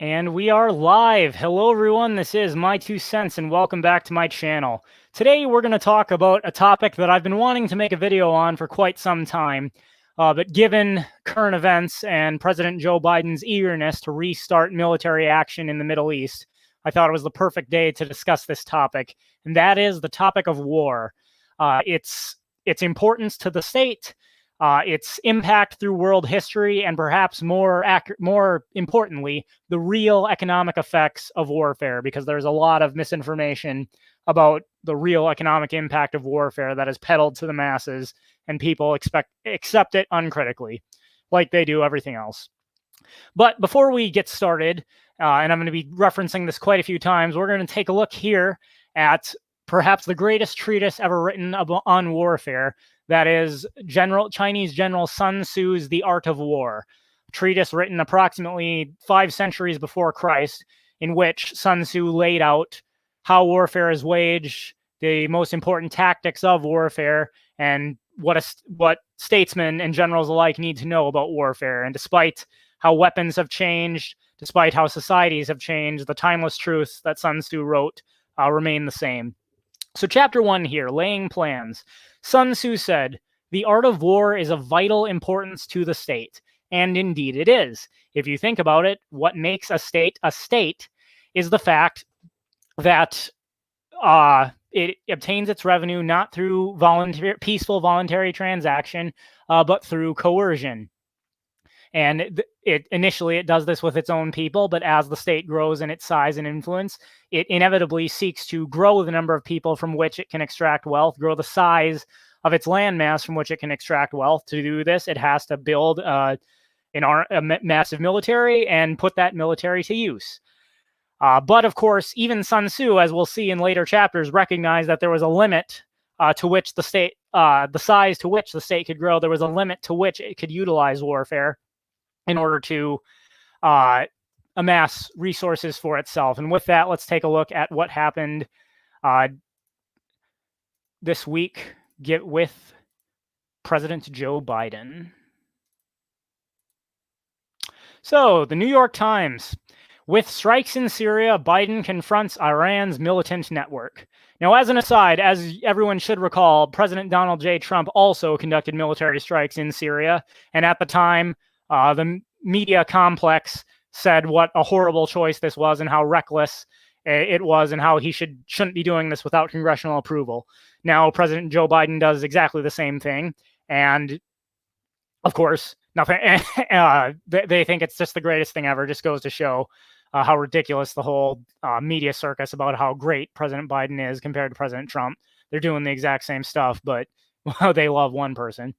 And we are live. Hello, everyone. This is My Two Cents, and welcome back to my channel. Today, we're going to talk about a topic that I've been wanting to make a video on for quite some time. But given current events and President Joe Biden's eagerness to restart military action in the Middle East, I thought it was the perfect day to discuss this topic, and that is the topic of war. Its importance to the state, its impact through world history, and perhaps more importantly, the real economic effects of warfare, because there's a lot of misinformation about the real economic impact of warfare that is peddled to the masses, and people accept it uncritically, like they do everything else. But before we get started, and I'm going to be referencing this quite a few times, we're going to take a look here at perhaps the greatest treatise ever written on warfare. That is Chinese General Sun Tzu's The Art of War, a treatise written approximately 5 centuries before Christ, in which Sun Tzu laid out how warfare is waged, the most important tactics of warfare, and what statesmen and generals alike need to know about warfare. And despite how weapons have changed, despite how societies have changed, the timeless truths that Sun Tzu wrote remain the same. So chapter 1 here, laying plans. Sun Tzu said, "The art of war is of vital importance to the state." And indeed it is. If you think about it, what makes a state is the fact that it obtains its revenue not through peaceful voluntary transaction, but through coercion. And initially it does this with its own people, but as the state grows in its size and influence, it inevitably seeks to grow the number of people from which it can extract wealth, grow the size of its landmass from which it can extract wealth. To do this, it has to build a massive military and put that military to use. But of course, even Sun Tzu, as we'll see in later chapters, recognized that there was a limit to which the size to which the state could grow. There was a limit to which it could utilize warfare in order to amass resources for itself. And with that, let's take a look at what happened this week with President Joe Biden. So, the New York Times. With strikes in Syria, Biden confronts Iran's militant network. Now, as an aside, as everyone should recall, President Donald J. Trump also conducted military strikes in Syria. And at the time, the media complex said what a horrible choice this was and how reckless it was and how he shouldn't be doing this without congressional approval. Now, President Joe Biden does exactly the same thing. And of course, nothing. They think it's just the greatest thing ever. Just goes to show how ridiculous the whole media circus about how great President Biden is compared to President Trump. They're doing the exact same stuff, but they love one person.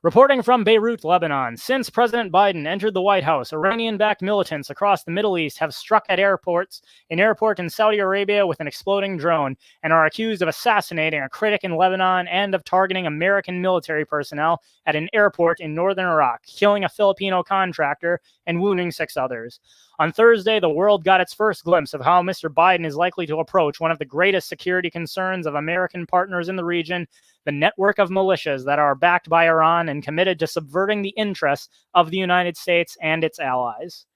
Reporting from Beirut, Lebanon. Since President Biden entered the White House, Iranian-backed militants across the Middle East have struck at an airport in Saudi Arabia with an exploding drone, and are accused of assassinating a critic in Lebanon and of targeting American military personnel at an airport in northern Iraq, killing a Filipino contractor and wounding 6 others. On Thursday, the world got its first glimpse of how Mr. Biden is likely to approach one of the greatest security concerns of American partners in the region, the network of militias that are backed by Iran and committed to subverting the interests of the United States and its allies.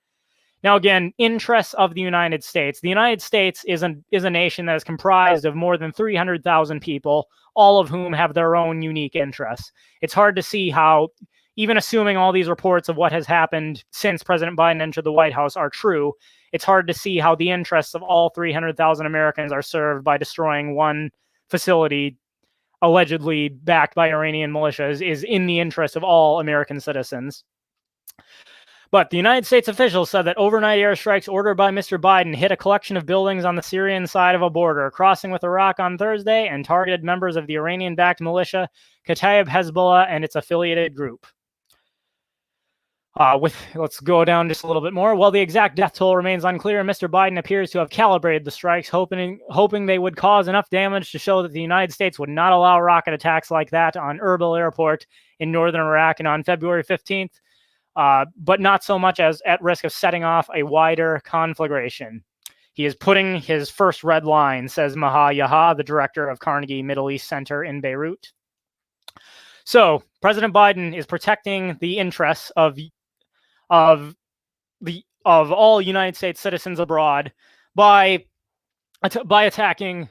Now, again, interests of the United States. The United States is a nation that is comprised of more than 300,000 people, all of whom have their own unique interests. It's hard to see how, even assuming all these reports of what has happened since President Biden entered the White House are true, it's hard to see how the interests of all 300,000 Americans are served by destroying one facility allegedly backed by Iranian militias is in the interest of all American citizens. But the United States officials said that overnight airstrikes ordered by Mr. Biden hit a collection of buildings on the Syrian side of a border crossing with Iraq on Thursday and targeted members of the Iranian-backed militia Kataib Hezbollah and its affiliated group. Let's go down just a little bit more. While the exact death toll remains unclear, Mr. Biden appears to have calibrated the strikes, hoping they would cause enough damage to show that the United States would not allow rocket attacks like that on Erbil Airport in northern Iraq and on February 15th, but not so much as at risk of setting off a wider conflagration. He is putting his first red line, says Maha Yaha, the director of Carnegie Middle East Center in Beirut. So President Biden is protecting the interests of the all United States citizens abroad by attacking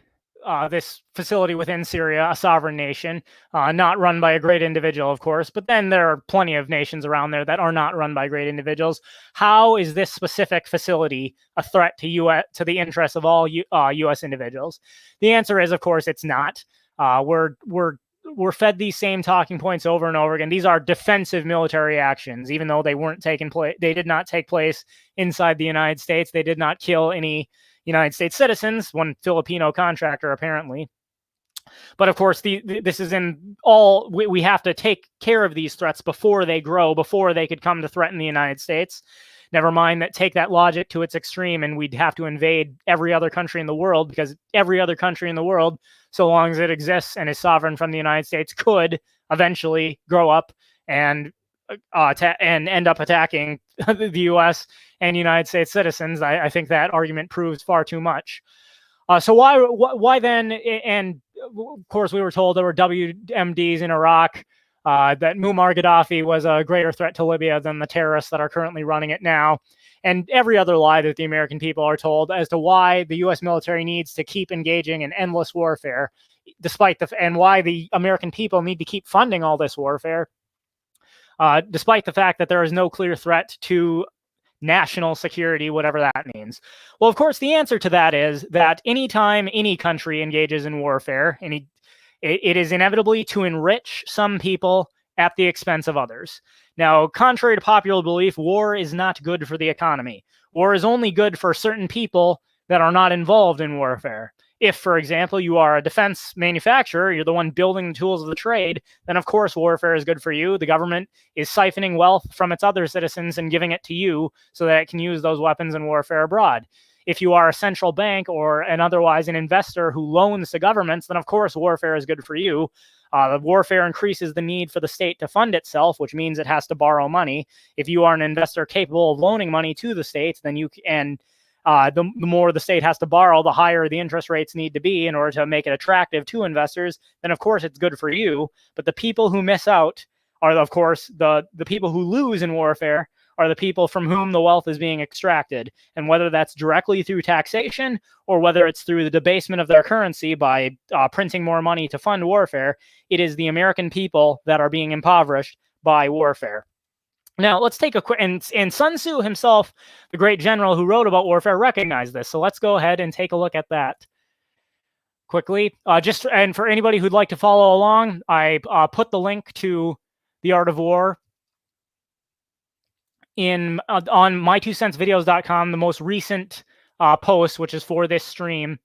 this facility within Syria, a sovereign nation, not run by a great individual, of course, but then there are plenty of nations around there that are not run by great individuals. How is this specific facility a threat to the interests of all U.S. individuals? The answer is, of course, it's not. We're fed these same talking points over and over again. These are defensive military actions, even though they weren't taking place. They did not take place inside the United States. They did not kill any United States citizens, one Filipino contractor apparently. But of course, this is in all, we have to take care of these threats before they grow, before they could come to threaten the United States. Never mind that, take that logic to its extreme and we'd have to invade every other country in the world, because every other country in the world, so long as it exists and is sovereign from the United States, could eventually grow up and end up attacking the U.S. and United States citizens. I think that argument proves far too much. So why then? And of course, we were told there were WMDs in Iraq, that Muammar Gaddafi was a greater threat to Libya than the terrorists that are currently running it now, and every other lie that the American people are told as to why the U.S. military needs to keep engaging in endless warfare, and why the American people need to keep funding all this warfare, despite the fact that there is no clear threat to national security, whatever that means. Well, of course, the answer to that is that anytime any country engages in warfare, it is inevitably to enrich some people at the expense of others. Now, contrary to popular belief, war is not good for the economy. War is only good for certain people that are not involved in warfare. If, for example, you are a defense manufacturer, you're the one building the tools of the trade, then of course warfare is good for you. The government is siphoning wealth from its other citizens and giving it to you so that it can use those weapons in warfare abroad. If you are a central bank or otherwise an investor who loans to governments, then of course warfare is good for you. Warfare increases the need for the state to fund itself, which means it has to borrow money. If you are an investor capable of loaning money to the states, then the more the state has to borrow, the higher the interest rates need to be in order to make it attractive to investors, then of course it's good for you. But the people who miss out are, of course, the people who lose in warfare are the people from whom the wealth is being extracted. And whether that's directly through taxation or whether it's through the debasement of their currency by printing more money to fund warfare, it is the American people that are being impoverished by warfare. Now, let's take a quick, and Sun Tzu himself, the great general who wrote about warfare, recognized this. So let's go ahead and take a look at that quickly. And for anybody who'd like to follow along, I put the link to The Art of War on my2centsvideos.com. The most recent post, which is for this stream,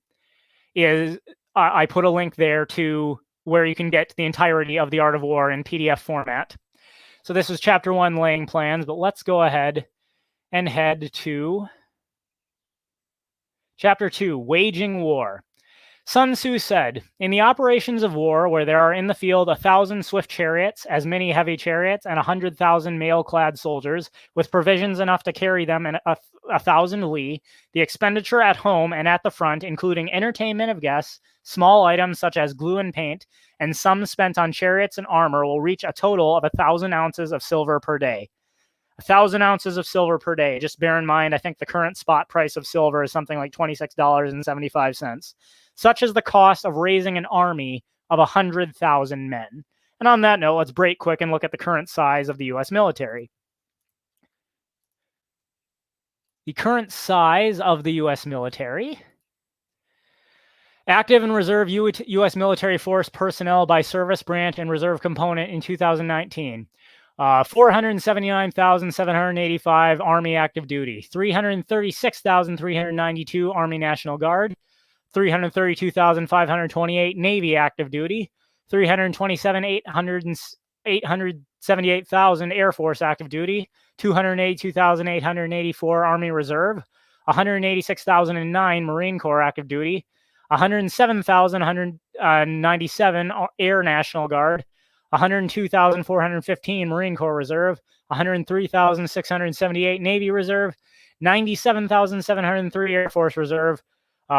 is I put a link there to where you can get the entirety of The Art of War in PDF format. So this was chapter 1, laying plans, but let's go ahead and head to chapter 2, waging war. Sun Tzu said, "In the operations of war, where there are in the field 1,000 swift chariots, as many heavy chariots, and 100,000 mail-clad soldiers, with provisions enough to carry them in 1,000 li, the expenditure at home and at the front, including entertainment of guests, small items such as glue and paint, and sums spent on chariots and armor, will reach a total of 1,000 ounces of silver per day." 1,000 ounces of silver per day. Just bear in mind, I think the current spot price of silver is something like $26.75. Such is the cost of raising an army of 100,000 men. And on that note, let's break quick and look at the current size of the U.S. military. The current size of the U.S. military. Active and reserve U.S. military force personnel by service branch and reserve component in 2019. 479,785 Army active duty, 336,392 Army National Guard, 332,528 Navy active duty, 878,000 Air Force active duty, 282,884 Army Reserve, 186,009 Marine Corps active duty, 107,197 Air National Guard, 102,415 Marine Corps Reserve, 103,678 Navy Reserve, 97,703 Air Force Reserve,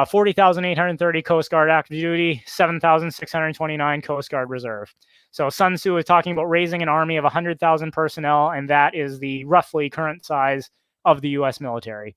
40,830 Coast Guard active duty, 7,629 Coast Guard Reserve. So Sun Tzu is talking about raising an army of 100,000 personnel, and that is the roughly current size of the US military.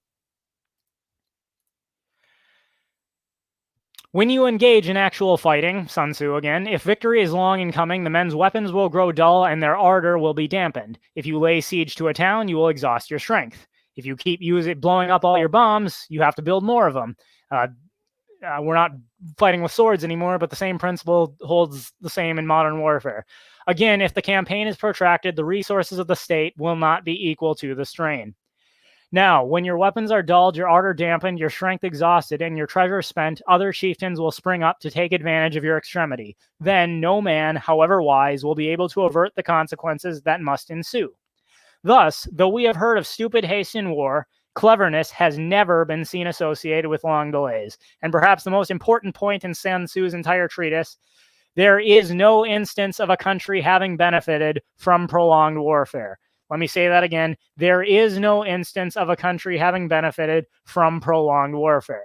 When you engage in actual fighting, Sun Tzu again, if victory is long in coming, the men's weapons will grow dull and their ardor will be dampened. If you lay siege to a town, you will exhaust your strength. If you keep blowing up all your bombs, you have to build more of them. We're not fighting with swords anymore, but the same principle holds the same in modern warfare. Again, if the campaign is protracted, the resources of the state will not be equal to the strain. Now, when your weapons are dulled, your ardor dampened, your strength exhausted, and your treasure spent, other chieftains will spring up to take advantage of your extremity. Then no man, however wise, will be able to avert the consequences that must ensue. Thus, though we have heard of stupid haste in war, cleverness has never been seen associated with long delays. And perhaps the most important point in Sun Tzu's entire treatise, there is no instance of a country having benefited from prolonged warfare. Let me say that again. There is no instance of a country having benefited from prolonged warfare.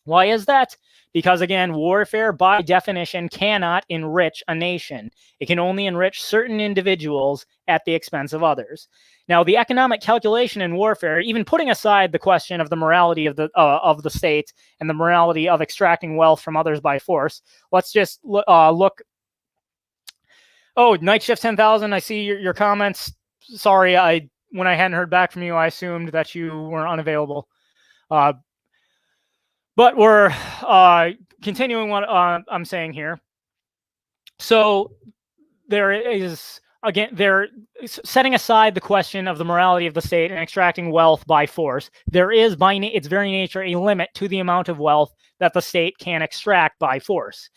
Why is that? Because, again, warfare, by definition, cannot enrich a nation. It can only enrich certain individuals at the expense of others. Now, the economic calculation in warfare, even putting aside the question of the morality of the state and the morality of extracting wealth from others by force, let's just look. Oh, Night Shift 10,000, I see your comments. Sorry, when I hadn't heard back from you, I assumed that you were unavailable. But we're continuing what I'm saying here. So there is, again, setting aside the question of the morality of the state and extracting wealth by force, there is, by its very nature, a limit to the amount of wealth that the state can extract by force.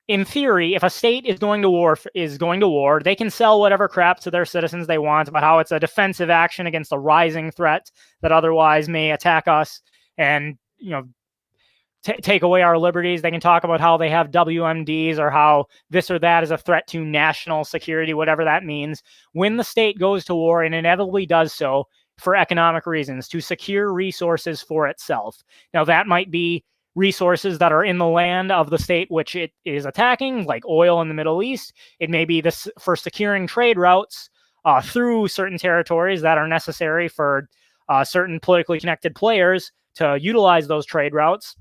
In theory, if a state is going to war, they can sell whatever crap to their citizens they want about how it's a defensive action against a rising threat that otherwise may attack us and, take away our liberties. They can talk about how they have WMDs or how this or that is a threat to national security, whatever that means. When the state goes to war, and inevitably does so for economic reasons, to secure resources for itself. Now, that might be resources that are in the land of the state which it is attacking, like oil in the Middle East. It may be this for securing trade routes through certain territories that are necessary for certain politically connected players to utilize those trade routes.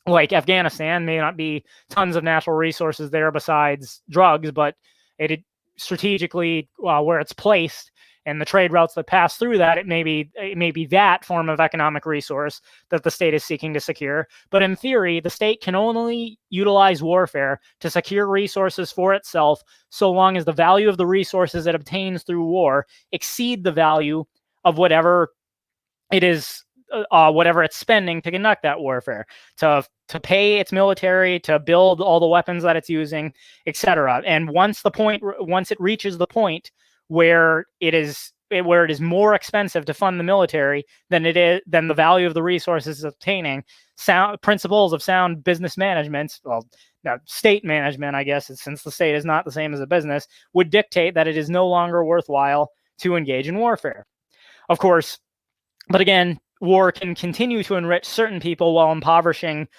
Like Afghanistan, may not be tons of natural resources there besides drugs, but it strategically where it's placed and the trade routes that pass through that, it may be that form of economic resource that the state is seeking to secure. But in theory, the state can only utilize warfare to secure resources for itself so long as the value of the resources it obtains through war exceed the value of whatever it is, whatever it's spending to conduct that warfare, to pay its military, to build all the weapons that it's using, etc. And once it reaches the point where it is more expensive to fund the military than the value of the resources it's obtaining, principles of sound business management, state management, I guess, since the state is not the same as a business, would dictate that it is no longer worthwhile to engage in warfare. Of course, but again, war can continue to enrich certain people while impoverishing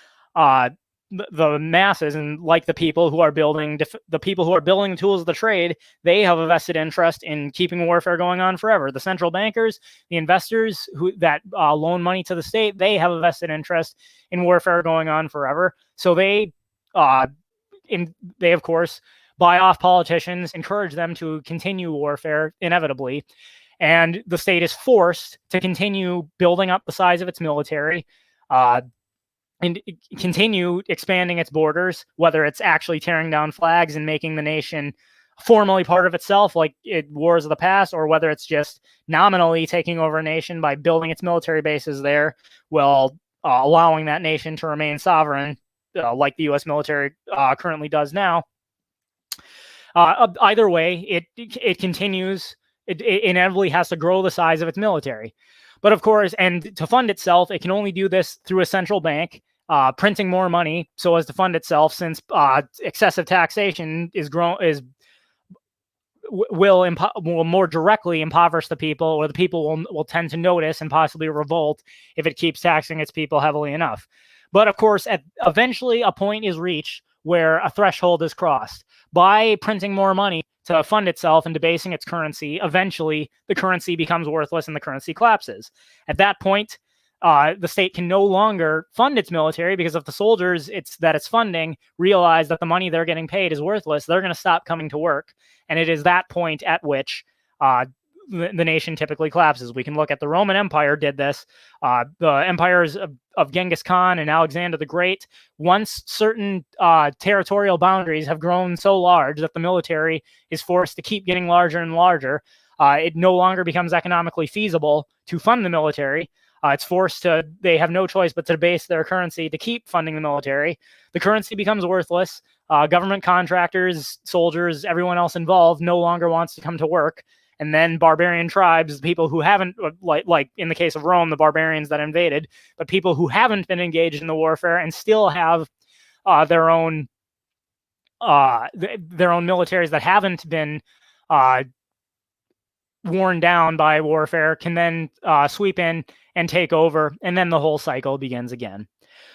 the masses, and like the people who are building the tools of the trade, they have a vested interest in keeping warfare going on forever. The central bankers, the investors that loan money to the state, they have a vested interest in warfare going on forever. So they of course buy off politicians, encourage them to continue warfare inevitably, and the state is forced to continue building up the size of its military, and continue expanding its borders, whether it's actually tearing down flags and making the nation formally part of itself, like wars of the past, or whether it's just nominally taking over a nation by building its military bases there, while allowing that nation to remain sovereign, like the U.S. military currently does now. Either way, it continues. It inevitably has to grow the size of its military. But of course, and to fund itself, it can only do this through a central bank, printing more money so as to fund itself, since excessive taxation will more directly impoverish the people, or the people will tend to notice and possibly revolt if it keeps taxing its people heavily enough. But of course, eventually a point is reached where a threshold is crossed. By printing more money to fund itself and debasing its currency, eventually the currency becomes worthless and the currency collapses. At that point, the state can no longer fund its military, because if the soldiers it's funding realize that the money they're getting paid is worthless, they're going to stop coming to work. And it is that point at which the nation typically collapses. We can look at the Roman Empire did this. The empires of Genghis Khan and Alexander the Great, once certain territorial boundaries have grown so large that the military is forced to keep getting larger and larger, it no longer becomes economically feasible to fund the military. It's forced to, they have no choice but to debase their currency to keep funding the military. The currency becomes worthless. Government contractors, soldiers, everyone else involved no longer wants to come to work. And then barbarian tribes, people who haven't, like in the case of Rome, the barbarians that invaded, but people who haven't been engaged in the warfare and still have their own militaries that haven't been worn down by warfare, can then sweep in and take over, and then the whole cycle begins again.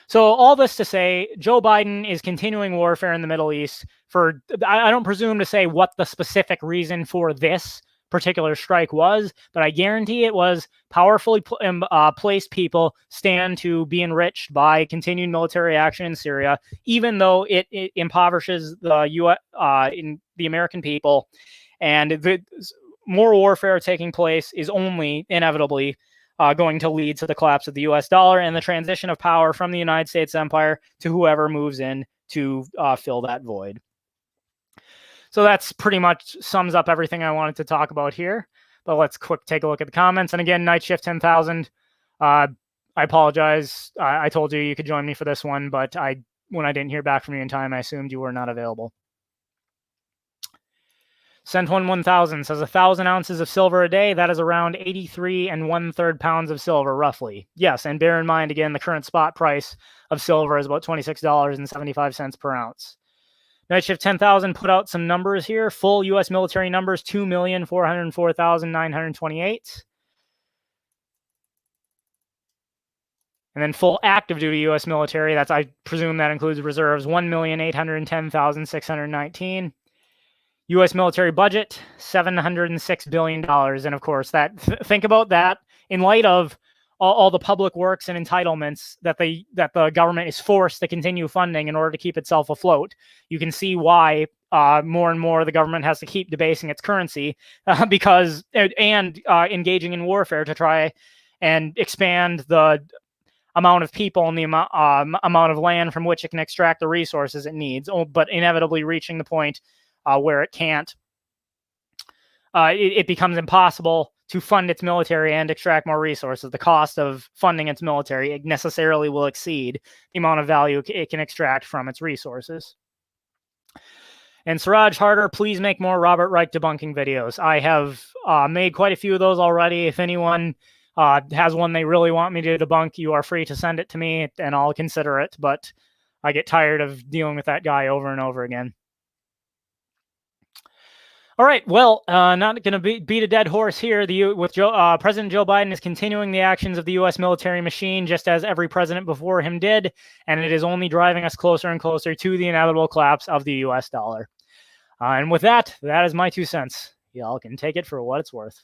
So all this to say, Joe Biden is continuing warfare in the Middle East for, I don't presume to say what the specific reason for this particular strike was, but I guarantee it was powerfully placed people stand to be enriched by continued military action in Syria, even though it impoverishes the the American people. And the more warfare taking place is only inevitably going to lead to the collapse of the US dollar and the transition of power from the United States empire to whoever moves in to fill that void. So that's pretty much sums up everything I wanted to talk about here. But let's take a look at the comments. And again, Night Shift 10,000. I apologize. I told you could join me for this one, but when I didn't hear back from you in time, I assumed you were not available. Cent 1000 says 1,000 ounces of silver a day. That is around 83 1/3 pounds of silver, roughly. Yes, and bear in mind, again, the current spot price of silver is about $26.75 per ounce. Night Shift 10,000 put out some numbers here. Full U.S. military numbers, 2,404,928. And then full active duty U.S. military, that's, I presume that includes reserves, 1,810,619. U.S. military budget, $706 billion. And of course, that think about that in light of all the public works and entitlements that the government is forced to continue funding in order to keep itself afloat. You can see why more and more the government has to keep debasing its currency because engaging in warfare to try and expand the amount of people and the amount of land from which it can extract the resources it needs, but inevitably reaching the point where it can't. It becomes impossible to fund its military and extract more resources. The cost of funding its military necessarily will exceed the amount of value it can extract from its resources. And Siraj Harder, please make more Robert Reich debunking videos. I have made quite a few of those already. If anyone has one they really want me to debunk, you are free to send it to me and I'll consider it. But I get tired of dealing with that guy over and over again. All right, well, not going to beat a dead horse here. President Joe Biden is continuing the actions of the U.S. military machine, just as every president before him did, and it is only driving us closer and closer to the inevitable collapse of the U.S. dollar. And with that, that is my 2 cents. Y'all can take it for what it's worth.